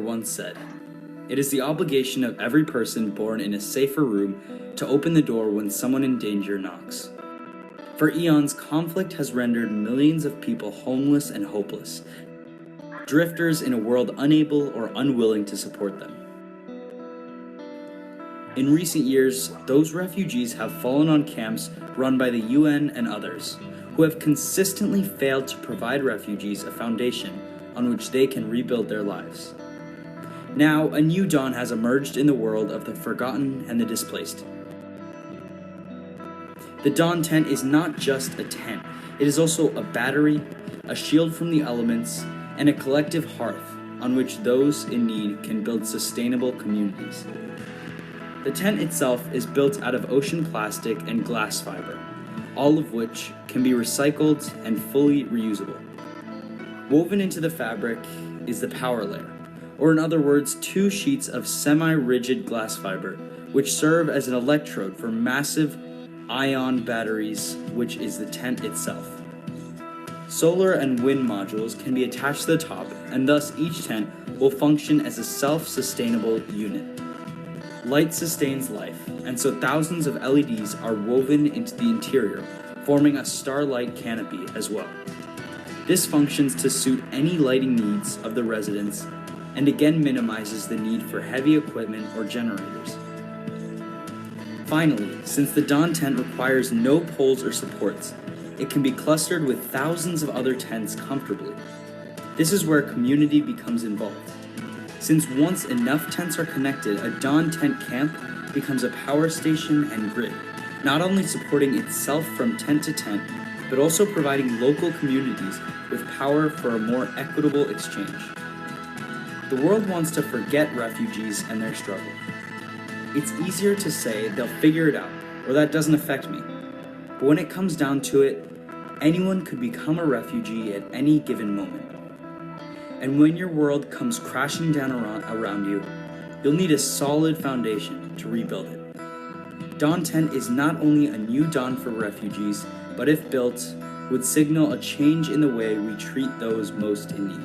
once said, "It is the obligation of every person born in a safer room to open the door when someone in danger knocks." For eons, conflict has rendered millions of people homeless and hopeless, drifters in a world unable or unwilling to support them. In recent years, those refugees have fallen on camps run by the UN and others, who have consistently failed to provide refugees a foundation on which they can rebuild their lives. Now, a new dawn has emerged in the world of the forgotten and the displaced. The dawn tent is not just a tent, it is also a battery, a shield from the elements, and a collective hearth on which those in need can build sustainable communities. The tent itself is built out of ocean plastic and glass fiber, all of which can be recycled and fully reusable. Woven into the fabric is the power layer, or in other words, two sheets of semi-rigid glass fiber, which serve as an electrode for massive ion batteries, which is the tent itself. Solar and wind modules can be attached to the top, and thus each tent will function as a self-sustainable unit. Light sustains life, and so thousands of LEDs are woven into the interior, forming a starlight canopy as well. This functions to suit any lighting needs of the residents, and again minimizes the need for heavy equipment or generators. Finally, since the dawn tent requires no poles or supports, it can be clustered with thousands of other tents comfortably. This is where community becomes involved. Since once enough tents are connected, a dawn tent camp becomes a power station and grid, not only supporting itself from tent to tent, but also providing local communities with power for a more equitable exchange. The world wants to forget refugees and their struggle. It's easier to say they'll figure it out, or that doesn't affect me. But when it comes down to it, anyone could become a refugee at any given moment. And when your world comes crashing down around you, you'll need a solid foundation to rebuild it. Dawn Tent is not only a new dawn for refugees, but if built, would signal a change in the way we treat those most in need.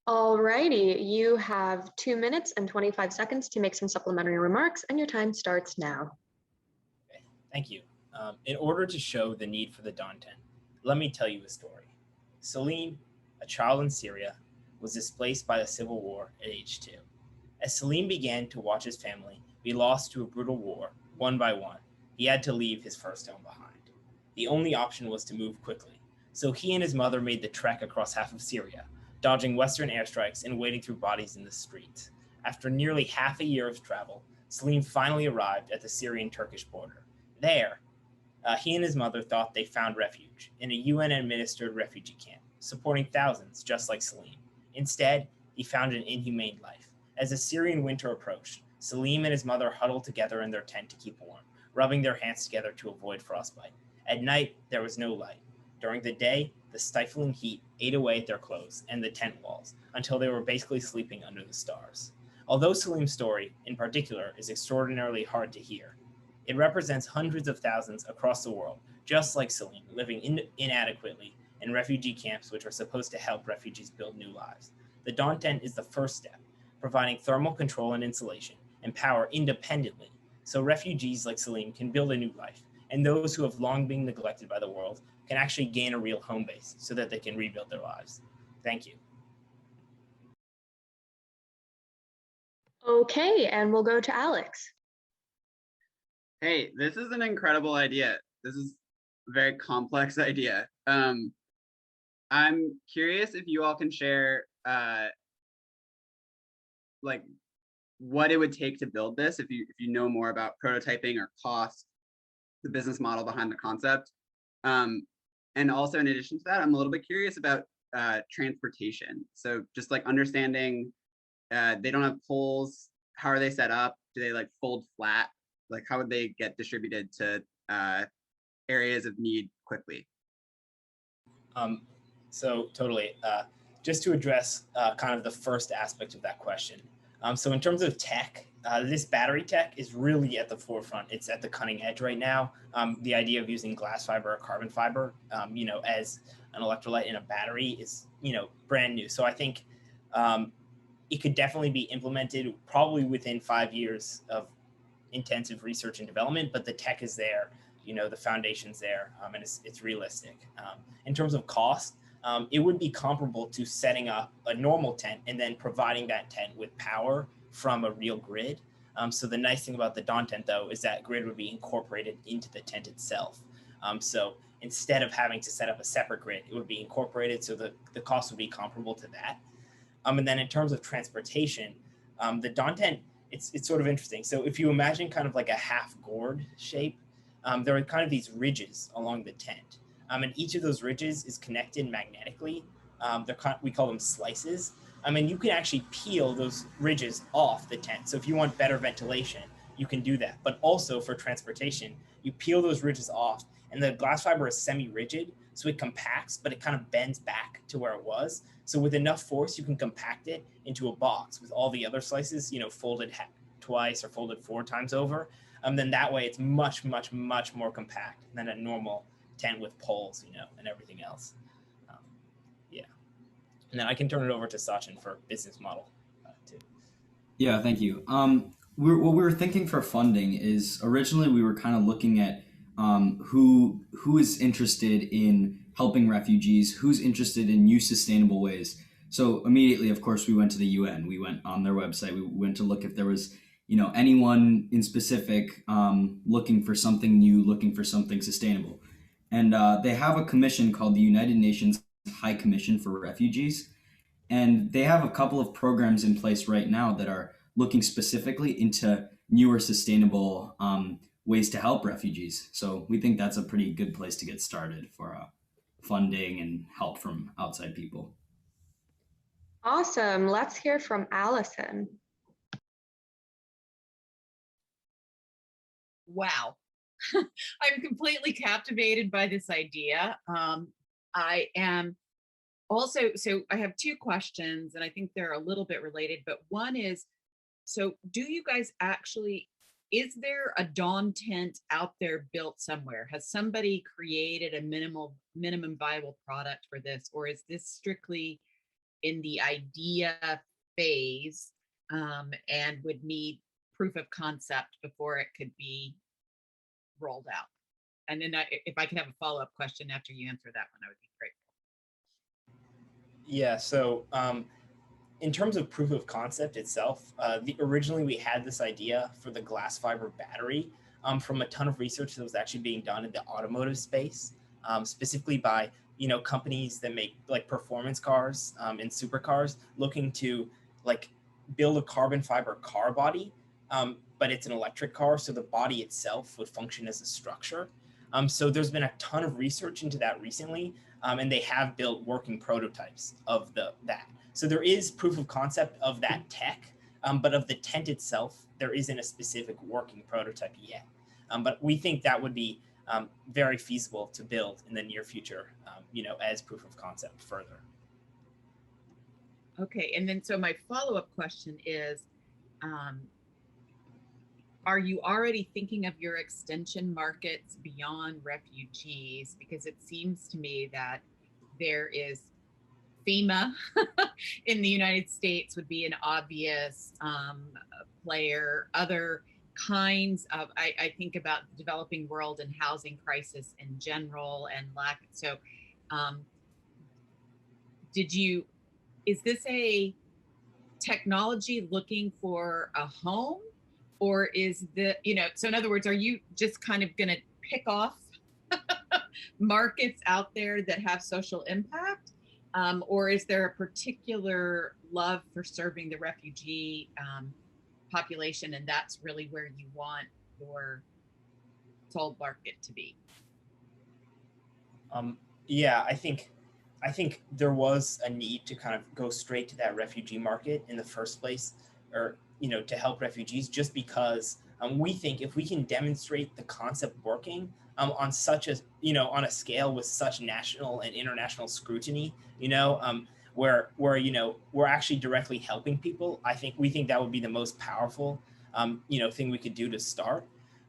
Alrighty, you have 2 minutes and 25 seconds to make some supplementary remarks, and your time starts now. Okay, thank you. In order to show the need for the dawn tent, let me tell you a story. Salim, a child in Syria, was displaced by the civil war at age 2. As Salim began to watch his family be lost to a brutal war, one by one, he had to leave his first home behind. The only option was to move quickly, so he and his mother made the trek across half of Syria, dodging Western airstrikes and wading through bodies in the streets. After nearly half a year of travel, Salim finally arrived at the Syrian-Turkish border. There, he and his mother thought they found refuge in a UN-administered refugee camp, supporting thousands just like Salim. Instead, he found an inhumane life. As the Syrian winter approached, Salim and his mother huddled together in their tent to keep warm, rubbing their hands together to avoid frostbite. At night, there was no light. During the day, the stifling heat ate away at their clothes and the tent walls until they were basically sleeping under the stars. Although Salim's story, in particular, is extraordinarily hard to hear, it represents hundreds of thousands across the world, just like Salim, living inadequately in refugee camps which are supposed to help refugees build new lives. The dawn tent is the first step, providing thermal control and insulation and power independently, so refugees like Salim can build a new life, and those who have long been neglected by the world can actually gain a real home base so that they can rebuild their lives. Thank you. Okay, and we'll go to Alex. Hey, this is an incredible idea. This is a very complex idea. I'm curious if you all can share like what it would take to build this, if you know more about prototyping or cost, the business model behind the concept. And also in addition to that, I'm a little bit curious about transportation. So just like understanding, they don't have poles. How are they set up? Do they like fold flat? Like how would they get distributed to areas of need quickly? So totally, just to address kind of the first aspect of that question. So in terms of tech, This battery tech is really at the forefront. It's at the cutting edge right now. The idea of using glass fiber or carbon fiber, as an electrolyte in a battery is, brand new. So I think it could definitely be implemented probably within 5 years of intensive research and development, but the tech is there, the foundation's there, and it's realistic. In terms of cost, it would be comparable to setting up a normal tent and then providing that tent with power from a real grid. So the nice thing about the Dawn tent, though, is that grid would be incorporated into the tent itself. So instead of having to set up a separate grid, it would be incorporated, so the cost would be comparable to that. And then in terms of transportation, the Dawn tent, it's sort of interesting. So if you imagine kind of like a half gourd shape, there are kind of these ridges along the tent. And each of those ridges is connected magnetically. We call them slices. And you can actually peel those ridges off the tent. So if you want better ventilation, you can do that. But also for transportation, you peel those ridges off, and the glass fiber is semi-rigid, so it compacts, but it kind of bends back to where it was. So with enough force, you can compact it into a box with all the other slices, folded twice or folded 4 times over. Then that way it's much, much, much more compact than a normal tent with poles, and everything else. Yeah. And then I can turn it over to Sachin for business model too. Yeah, thank you. What we were thinking for funding is originally we were kind of looking at who is interested in helping refugees, who's interested in new sustainable ways. So immediately, of course, we went to the UN. We went on their website. We went to look if there was, anyone in specific looking for something new, looking for something sustainable. And they have a commission called the United Nations High Commission for Refugees. And they have a couple of programs in place right now that are looking specifically into newer sustainable ways to help refugees. So we think that's a pretty good place to get started for funding and help from outside people. Awesome. Let's hear from Allison. Wow. I'm completely captivated by this idea. I am also, so I have 2 questions, and I think they're a little bit related, but one is, so do you guys actually, is there a Dawn tent out there built somewhere? Has somebody created a minimum viable product for this, or is this strictly in the idea phase and would need proof of concept before it could be rolled out? And then if I could have a follow-up question after you answer that one, I would be grateful. Yeah, so in terms of proof of concept itself, originally we had this idea for the glass fiber battery from a ton of research that was actually being done in the automotive space, specifically by companies that make like performance cars and supercars, looking to like build a carbon fiber car body, but it's an electric car, so the body itself would function as a structure. So there's been a ton of research into that recently, and they have built working prototypes of that. So there is proof of concept of that tech, but of the tent itself, there isn't a specific working prototype yet. But we think that would be very feasible to build in the near future, as proof of concept further. Okay, and then so my follow-up question is, are you already thinking of your extension markets beyond refugees? Because it seems to me that there is FEMA in the United States would be an obvious player. Other kinds of, I think about the developing world and housing crisis in general and lack. So is this a technology looking for a home? Or is so in other words, are you just kind of going to pick off markets out there that have social impact? Or is there a particular love for serving the refugee population, and that's really where you want your sold market to be? Yeah, I think there was a need to kind of go straight to that refugee market in the first place, or to help refugees, just because we think if we can demonstrate the concept working on such a on a scale with such national and international scrutiny, where we're actually directly helping people, we think that would be the most powerful thing we could do to start.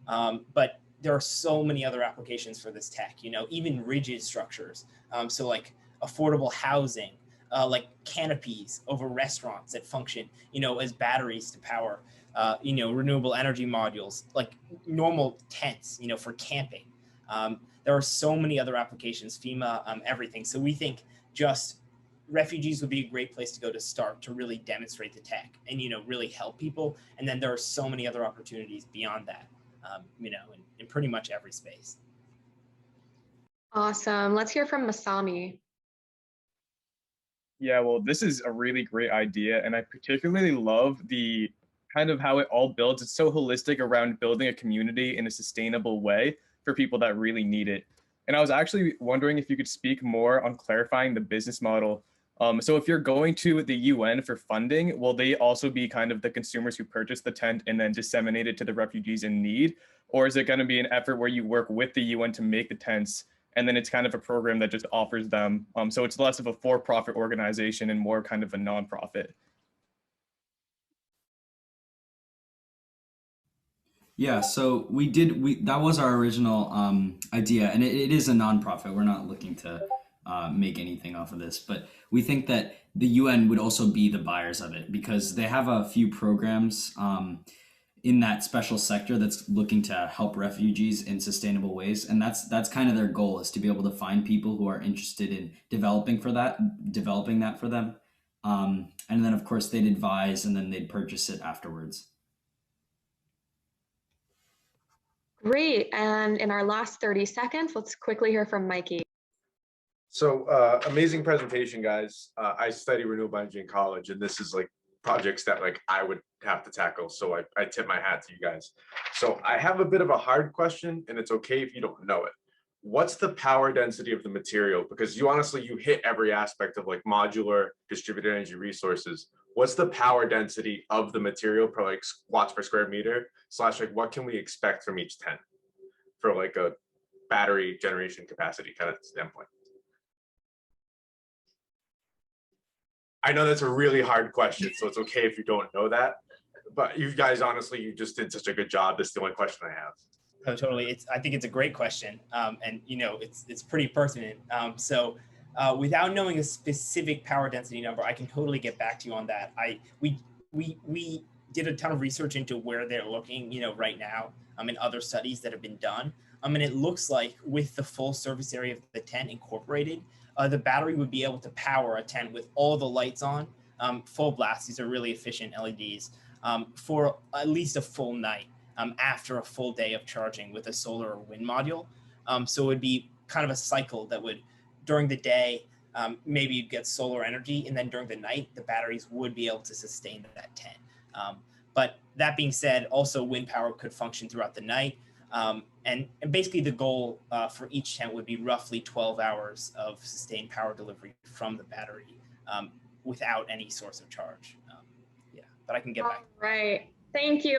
But there are so many other applications for this tech, even rigid structures. So like affordable housing, like canopies over restaurants that function, as batteries to power, renewable energy modules, like normal tents, for camping. There are so many other applications, FEMA, everything. So we think just refugees would be a great place to go to start to really demonstrate the tech and, really help people. And then there are so many other opportunities beyond that, in pretty much every space. Awesome. Let's hear from Masami. Yeah, well, this is a really great idea, and I particularly love the kind of how it all builds. It's so holistic around building a community in a sustainable way for people that really need it. And I was actually wondering if you could speak more on clarifying the business model. So if you're going to the UN for funding, will they also be kind of the consumers who purchase the tent and then disseminate it to the refugees in need? Or is it going to be an effort where you work with the UN to make the tents, and then it's kind of a program that just offers them? So it's less of a for-profit organization and more kind of a nonprofit. Yeah, so that was our original idea, and it is a nonprofit. We're not looking to make anything off of this, but we think that the UN would also be the buyers of it because they have a few programs in that special sector that's looking to help refugees in sustainable ways, and that's kind of their goal, is to be able to find people who are interested in developing that for them, and then of course they'd advise and then they'd purchase it afterwards. Great. And in our last 30 seconds, let's quickly hear from Mikey. So amazing presentation, guys. I study renewable energy in college, and this is like projects that like I would have to tackle. So I tip my hat to you guys. So I have a bit of a hard question, and it's okay if you don't know it. What's the power density of the material? Because you hit every aspect of like modular distributed energy resources. What's the power density of the material per like watts per square meter / like what can we expect from each tent for like a battery generation capacity kind of standpoint? I know that's a really hard question, so it's okay if you don't know that. But you guys, honestly, you just did such a good job. That's the only question I have. Oh, totally. I think it's a great question, and it's pretty pertinent. Without knowing a specific power density number, I can totally get back to you on that. We did a ton of research into where they're looking, right now, in other studies that have been done. And it looks like with the full surface area of the tent incorporated, the battery would be able to power a tent with all the lights on, full blast. These are really efficient LEDs for at least a full night after a full day of charging with a solar or wind module. So it would be kind of a cycle that would, during the day, maybe you'd get solar energy, and then during the night, the batteries would be able to sustain that tent. But that being said, also wind power could function throughout the night. And basically the goal for each tent would be roughly 12 hours of sustained power delivery from the battery without any source of charge. But I can get back. All right. Thank you.